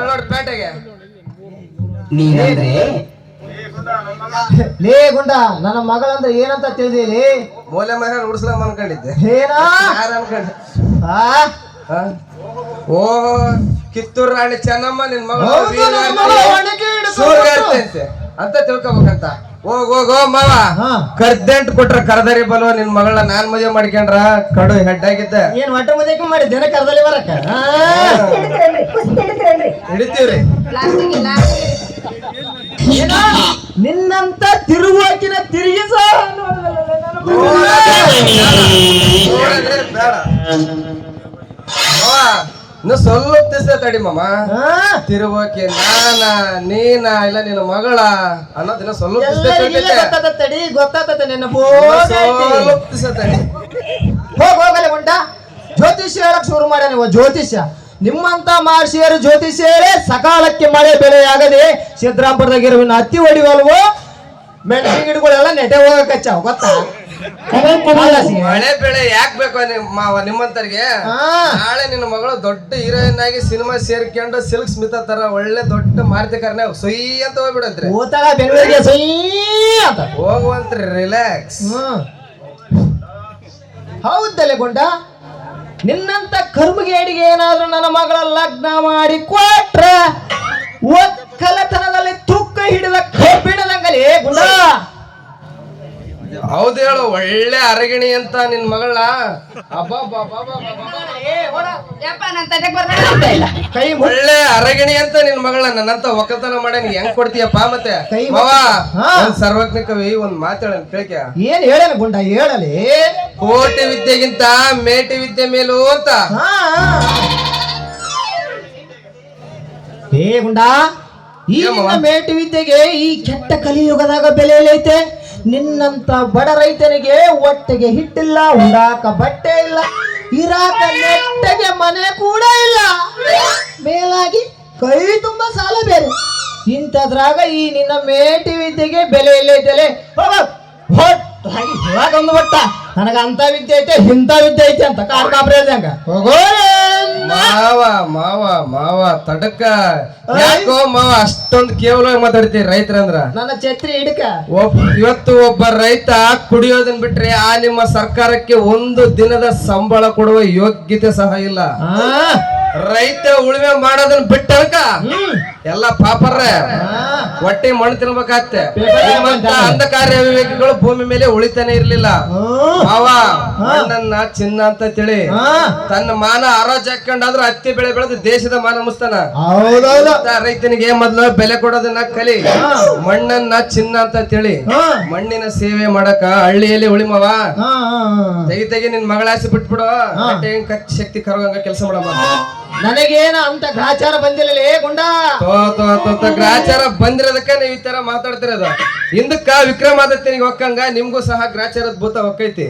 ನೋಡಿ ಪೇಟೆಗೆ ನೀನಂದ್ರೆ ಲೇ ಗುಂಡ ನನ್ನ ಮಗಳಂದ್ರೆ ಏನಂತ ತಿಳಿದಿರಿ? ಮೂಲೆ ಮನೆ ಉಡ್ಸ್ಲಮ್ಮ ಅನ್ಕೊಂಡಿದ್ದೆ. ಏನಾ ಯಾರು ಅನ್ಕೊಂಡೆ? ಆ? ಓ ಕಿತ್ತೂರು ರಾಣಿ ಚೆನ್ನಮ್ಮ ನಿನ್ ಮಗಳು ಹೌದು, ನನ್ನ ಮಗಳು ಒಣಗಿ ಹಿಡ್ಕೊಂಡು ಸೂರ್ಯರ್ತೆ ಅಂತ ತಿಳ್ಕೊಬೇಕಂತ. ಹೋಗೋ ಮಾವ, ಹಾ. ಕರ್ದೆಂಟ್ ಕೊಟ್ರ ಕರ್ದರಿ ಬಲ್ವ ನಿನ್ ಮಗಳನ್ನ ನಾನ್ ಮದುವೆ ಮಾಡ್ಕೊಂಡ್ರ ಕಡು ಹೆಡ್ ಆಗಿದ್ದೆ. ಏನ್ ಒಟ್ಟ ಮದ್ಯಕ್ಕೆ ಮಾಡಿ ಜನ ಕರ್ದಲ್ಲಿ ಬರಕ್ಕ ಹಿಡಿತೀವ್ರಿ. ಏನ ನಿನ್ನಂತ ತಿರುವಾಕಿನ ತಿರುಗಿಸ ನೋಡಿದ್ರೆ ಬೇಡ ಮಾವ, ಇನ್ನು ಸ್ವಲ್ಪ ದಿವಸ ತಡಿ ಮಾಮ. ತಿರುವಕ್ಕೆ ನೀನ ಇಲ್ಲ ನಿನ್ನ ಮಗಳ ಅನ್ನೋದಿನ ಸ್ವಲ್ಪ ತಡಿ ಗೊತ್ತಾತ ನಿನ್ನ ಸ್ವಲ್ಪ ದಿವಸ ತಡಿ. ಹೋಗಲೆ ಗುಂಡ ಜ್ಯೋತಿಷ್ಯ ಹೇಳಕ್ ಶುರು ಮಾಡ್ಯ ನೀವು. ಜ್ಯೋತಿಷ್ಯ ನಿಮ್ಮಂತ ಮಹರ್ಷಿಯರು ಜ್ಯೋತಿಷ್ಯರೇ ಸಕಾಲಕ್ಕೆ ಮಳೆ ಬೆಳೆಯಾಗದೆ ಸಿದ್ದರಾಮಪುರದಾಗಿರುವಿನ ಹತ್ತಿ ಹೊಡಿವಲ್ವೋ ಮೆಣಸಿನ ಗಿಡಗಳೆಲ್ಲ ನೆಟೆ ಹೋಗಕಚ್ಚಾವ ಗೊತ್ತಾ? ಮಳೆ ಬೆಳೆ ಯಾಕೆ ಬೇಕು ನಿಮ್ಮಂತರಿಗೆ? ನಾಳೆ ನಿನ್ನ ಮಗಳು ದೊಡ್ಡ ಹೀರೋಯಿನ್ ಆಗಿ ಸಿನಿಮಾ ಸೇರ್ಕೊಂಡು ಸಿಲ್ಕ್ ಸ್ಮಿತಾ ತರ ಒಳ್ಳೆ ದೊಡ್ಡ ಮಾರುತಿ ಕಾರ್ನ ಸೊಯ್ ಅಂತ ಹೋಗ್ಬಿಡಂತ್ರಿ. ಓತಾಳ ಬೆಂಗಳೂರಿಗೆ ಸೊಯ್ ಅಂತ ಹೋಗುವಂತ್ರಿ ರಿಲ್ಯಾಕ್ಸ್. ಹೌದಲ್ಲೇ ಗುಂಡ ನಿನ್ನಂತ ಕರ್ಮಗೇಡಿಗೆ ಏನಾದ್ರೂ ನನ್ನ ಮಗಳ ಲಗ್ನ ಮಾಡಿ ಕೊಟ್ರ ಒಕ್ಕಲತನದಲ್ಲಿ ತುಕ್ಕ ಹಿಡಿದ ಕಬ್ಬಿಣದಂಗಲಿ ಗುಂಡ. ಹೌದು ಹೇಳು, ಒಳ್ಳೆ ಅರಗಿಣಿ ಅಂತ ನಿನ್ ಮಗಳ ಕೈ ಒಳ್ಳೆ ಅರಗಿಣಿ ಅಂತ ನಿನ್ ಮಗಳ ನನ್ನಂತ ಒಕ್ಕಲ್ತನ ಮಾಡ ನೀ ಹೆಂಗ್ ಕೊಡ್ತೀಯಪ್ಪ? ಮತ್ತೆ ಸರ್ವಜ್ಞ ಕವಿ ಒಂದ್ ಮಾತಾಡ ಕೇಳ್ಕ. ಏನ್ ಹೇಳೇನ ಗುಂಡ ಹೇಳಲಿ? ಕೋಟಿ ವಿದ್ಯೆಗಿಂತ ಮೇಟಿ ವಿದ್ಯೆ ಮೇಲು ಅಂತ. ಏ ಗುಂಡ, ಈ ಮೇಟಿ ವಿದ್ಯೆಗೆ ಈ ಕೆಟ್ಟ ಕಲಿಯುಗದಾಗ ಬೆಲೆ ಐತೆ. ನಿನ್ನಂತ ಬಡ ರೈತನಿಗೆ ಹೊಟ್ಟೆಗೆ ಹಿಟ್ಟಿಲ್ಲ, ಉಡಾಕ ಬಟ್ಟೆ ಇಲ್ಲ, ಇರಾಕ ನೆಟ್ಟಗೆ ಮನೆ ಕೂಡ ಇಲ್ಲ, ಮೇಲಾಗಿ ಕೈ ತುಂಬಾ ಸಾಲ ಬೇರೆ. ಇಂಥದ್ರಾಗ ಈ ನಿನ್ನ ಮೇಟಿ ವಿದ್ಯೆಗೆ ಬೆಲೆ ಎಲ್ಲೈತಲೆ. ಒಂದು ಬಟ್ಟ ನನಗ ಅಂತ ವಿದ್ಯೆ ಐತೆ ಇಂಥ ವಿದ್ಯೆ ಐತೆ ಅಂತ ಕಾರ್ಕಾಪ್ರೇದಂಗ ಹೋಗೋ ಮಾವ ತಡಕ ಯಾಕೋ ಮಾವ ಅಷ್ಟೊಂದು ಕೇವಲ ಮಾತಾಡ್ತೀರಿ ರೈತರಂದ್ರ? ನನ್ನ ಛತ್ರಿ ಹಿಡ್ಕ. ಇವತ್ತು ಒಬ್ಬ ರೈತ ಕುಡಿಯೋದನ್ ಬಿಟ್ರೆ ಆ ನಿಮ್ಮ ಸರ್ಕಾರಕ್ಕೆ ಒಂದು ದಿನದ ಸಂಬಳ ಕೊಡುವ ಯೋಗ್ಯತೆ ಸಹ ಇಲ್ಲ. ರೈತ ಉಳುಮೆ ಮಾಡೋದನ್ನ ಬಿಟ್ಟಲ್ಕ ಎಲ್ಲ ಪಾಪರ್ರೆ ಹೊಟ್ಟೆ ಮಣ್ಣು ತಿನ್ಬೇಕಾಗ್ತೆ. ಅಂಧಕಾರ ವಿವೇಕಿಗಳು ಭೂಮಿ ಮೇಲೆ ಉಳಿತಾನೆ ಇರ್ಲಿಲ್ಲ. ಮಾವ ಮಣ್ಣನ್ನ ಚಿನ್ನ ಅಂತ ತಿಳಿ ತನ್ನ ಮಾನ ಆರೋಜ್ ಹಾಕೊಂಡಾದ್ರೂ ಹತ್ತಿ ಬೆಳೆ ಬೆಳೆದು ದೇಶದ ಮಾನ ಮುಸ್ತಾನ. ರೈತನಿಗೆ ಮೊದ್ಲು ಬೆಲೆ ಕೊಡೋದನ್ನ ಕಲಿ. ಮಣ್ಣನ್ನ ಚಿನ್ನ ಅಂತ ತಿಳಿ ಮಣ್ಣಿನ ಸೇವೆ ಮಾಡಕ ಹಳ್ಳಿಯಲ್ಲಿ ಉಳಿಮವ. ತೆಗಿ ನಿನ್ ಮಗಳಾಸಿ ಬಿಟ್ಬಿಡು. ಶಕ್ತಿ ಕರೋಗಂಗ ಕೆಲಸ ಮಾಡಮ್ಮ. ನನಗೇನ ಅಂತ ಗ್ರಾಚಾರ ಬಂದಿಲ್ಲ ಗುಂಡ. ಗ್ರಾಚಾರ ಬಂದಿರೋದಕ್ಕ ನೀವ್ ಈ ತರ ಮಾತಾಡ್ತಿರೋದು. ಹಿಂದಕ್ಕ ವಿಕ್ರಮಾದಿತ್ಯನಿಗೆ ಒಕ್ಕಂಗ ನಿಮ್ಗೂ ಸಹ ಗ್ರಾಚಾರದ ಭೂತ ಒಕ್ಕೈತಿ.